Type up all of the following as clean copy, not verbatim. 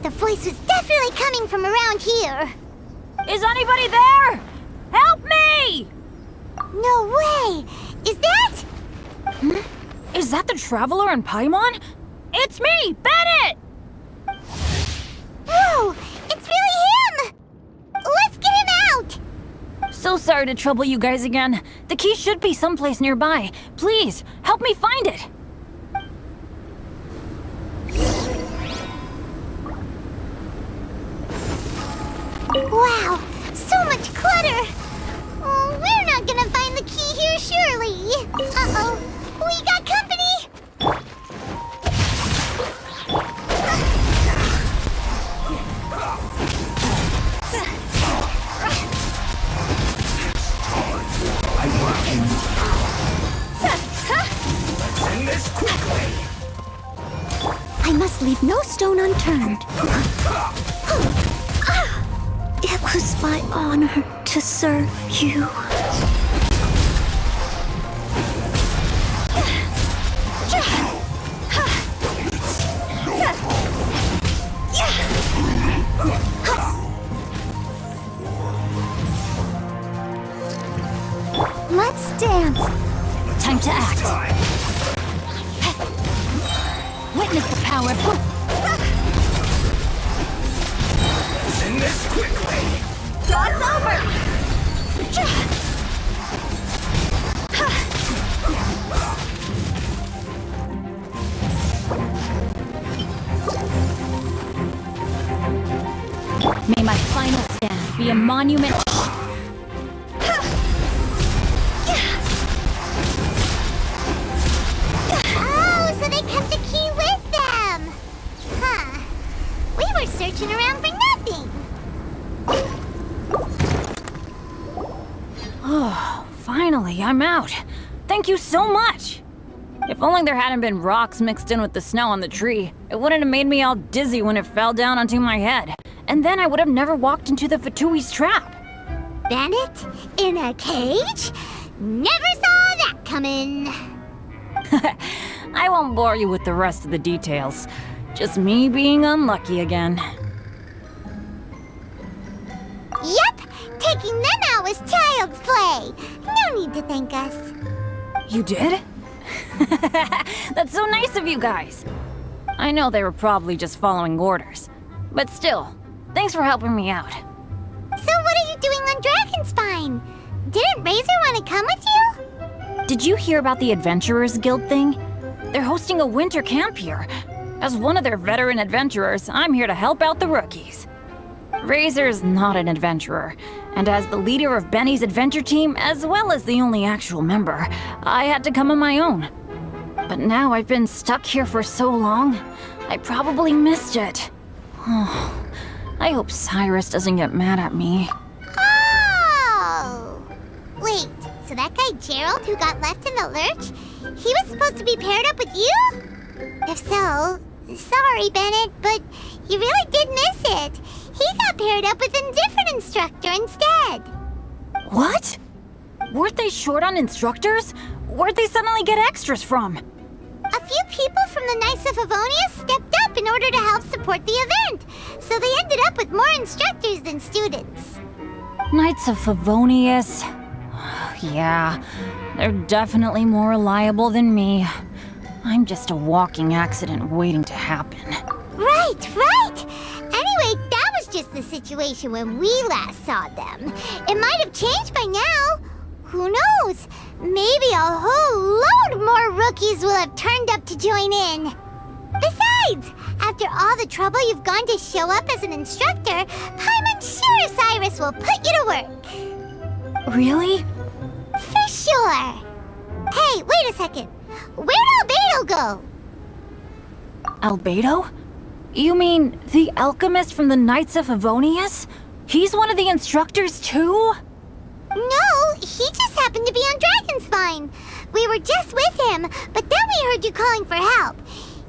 The voice was definitely coming from around here. Is anybody there? Help me! No way! Is that? Is that the Traveler and Paimon? It's me, Bennett! Whoa! It's really him! Let's get him out! So sorry to trouble you guys again. The key should be someplace nearby. Please, help me find it. Wow! So much clutter! Oh, we're not gonna find the key here, surely! Uh-oh! We got company! Let's end this quickly! I must leave no stone unturned. It was my honor to serve you. Let's dance. Time to act. Witness the power of... Let's end this quickly! It's over! May my final stand be a monument... Oh, so they kept the key with them! Huh. We were searching around for nothing! Oh, finally, I'm out. Thank you so much. If only there hadn't been rocks mixed in with the snow on the tree, it wouldn't have made me all dizzy when it fell down onto my head. And then I would have never walked into the Fatui's trap. Bandit? In a cage? Never saw that coming! I won't bore you with the rest of the details. Just me being unlucky again. Yep! Taking them out was child's play! No need to thank us. You did? That's so nice of you guys. I know they were probably just following orders. But still, thanks for helping me out. So what are you doing on Dragonspine? Didn't Razor want to come with you? Did you hear about the Adventurers Guild thing? They're hosting a winter camp here. As one of their veteran adventurers, I'm here to help out the rookies. Razor's not an adventurer, and as the leader of Benny's adventure team, as well as the only actual member, I had to come on my own. But now I've been stuck here for so long, I probably missed it. Oh, I hope Cyrus doesn't get mad at me. Oh! Wait, so that guy Gerald who got left in the lurch, he was supposed to be paired up with you? If so, sorry, Bennett, but you really did miss it. He got paired up with a different instructor instead. What? Weren't they short on instructors? Where'd they suddenly get extras from? A few people from the Knights of Favonius stepped up in order to help support the event, so they ended up with more instructors than students. Knights of Favonius. Yeah, they're definitely more reliable than me. I'm just a walking accident waiting to happen. Right, right! Anyway, that was just the situation when we last saw them. It might have changed by now. Who knows? Maybe a whole load more rookies will have turned up to join in. Besides, after all the trouble you've gone to show up as an instructor, I'm sure Cyrus will put you to work. Really? For sure. Hey, wait a second. Where'd Albedo go? Albedo? You mean the alchemist from the Knights of Favonius? He's one of the instructors too? No, he just happened to be on Dragonspine. We were just with him, but then we heard you calling for help.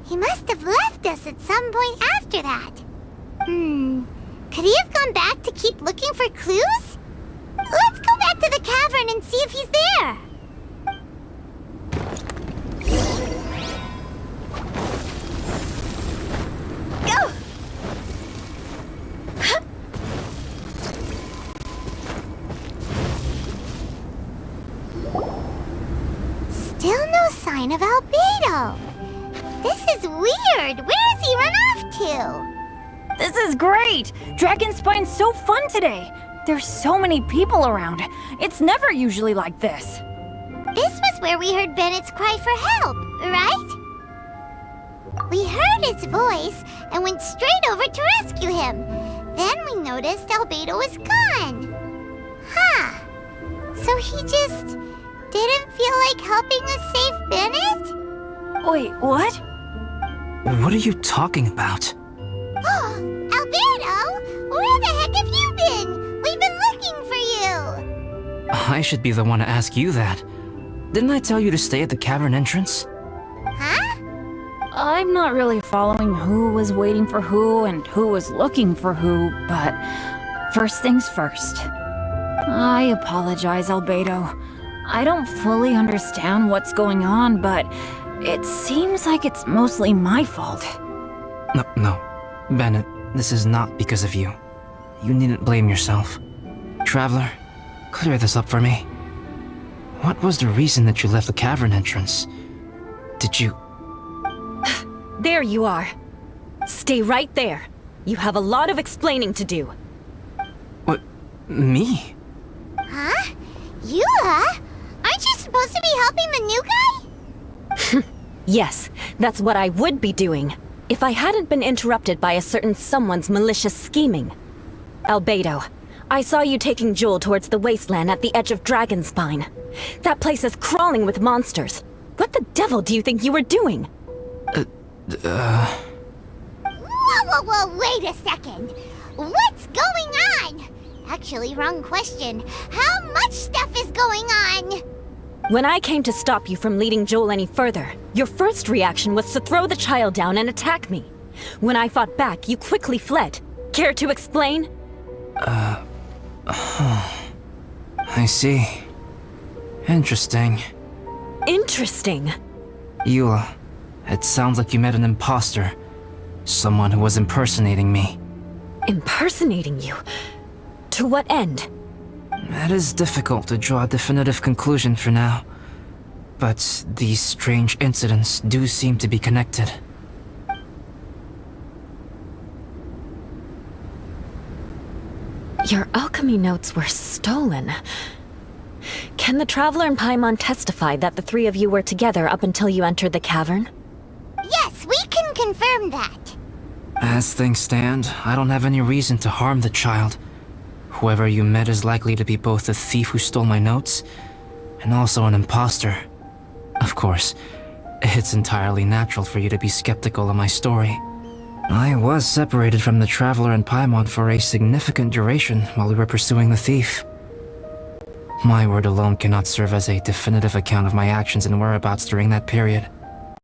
He must have left us at some point after that. Could he have gone back to keep looking for clues? Let's go back to the cavern and see if he's there. Go! sign of Albedo. This is weird. Where has he run off to? This is great! Dragonspine's so fun today! There's so many people around. It's never usually like this. This was where we heard Bennett's cry for help, right? We heard his voice and went straight over to rescue him. Then we noticed Albedo was gone. Huh. So he just didn't feel like helping us save Bennett? Wait, what? What are you talking about? Oh, Albedo! Where the heck have you been? We've been looking for you! I should be the one to ask you that. Didn't I tell you to stay at the cavern entrance? Huh? I'm not really following who was waiting for who and who was looking for who, but first things first. I apologize, Albedo. I don't fully understand what's going on, but it seems like it's mostly my fault. No. Bennett, this is not because of you. You needn't blame yourself. Traveler, clear this up for me. What was the reason that you left the cavern entrance? Did you... There you are. Stay right there. You have a lot of explaining to do. What? Me? Huh? Eula? Aren't you supposed to be helping the new guy? Yes, that's what I would be doing, if I hadn't been interrupted by a certain someone's malicious scheming. Albedo, I saw you taking Joel towards the wasteland at the edge of Dragonspine. That place is crawling with monsters. What the devil do you think you were doing? Whoa, wait a second. What's going on? Actually, wrong question. How much stuff is going on? When I came to stop you from leading Joel any further, your first reaction was to throw the child down and attack me. When I fought back, you quickly fled. Care to explain? I see. Interesting. Interesting. Eula, it sounds like you met an imposter. Someone who was impersonating me. Impersonating you? To what end? It is difficult to draw a definitive conclusion for now. But these strange incidents do seem to be connected. Your alchemy notes were stolen. Can the Traveler and Paimon testify that the three of you were together up until you entered the cavern? Yes, we can confirm that. As things stand, I don't have any reason to harm the child. Whoever you met is likely to be both the thief who stole my notes, and also an imposter. Of course, it's entirely natural for you to be skeptical of my story. I was separated from the Traveler and Paimon for a significant duration while we were pursuing the thief. My word alone cannot serve as a definitive account of my actions and whereabouts during that period.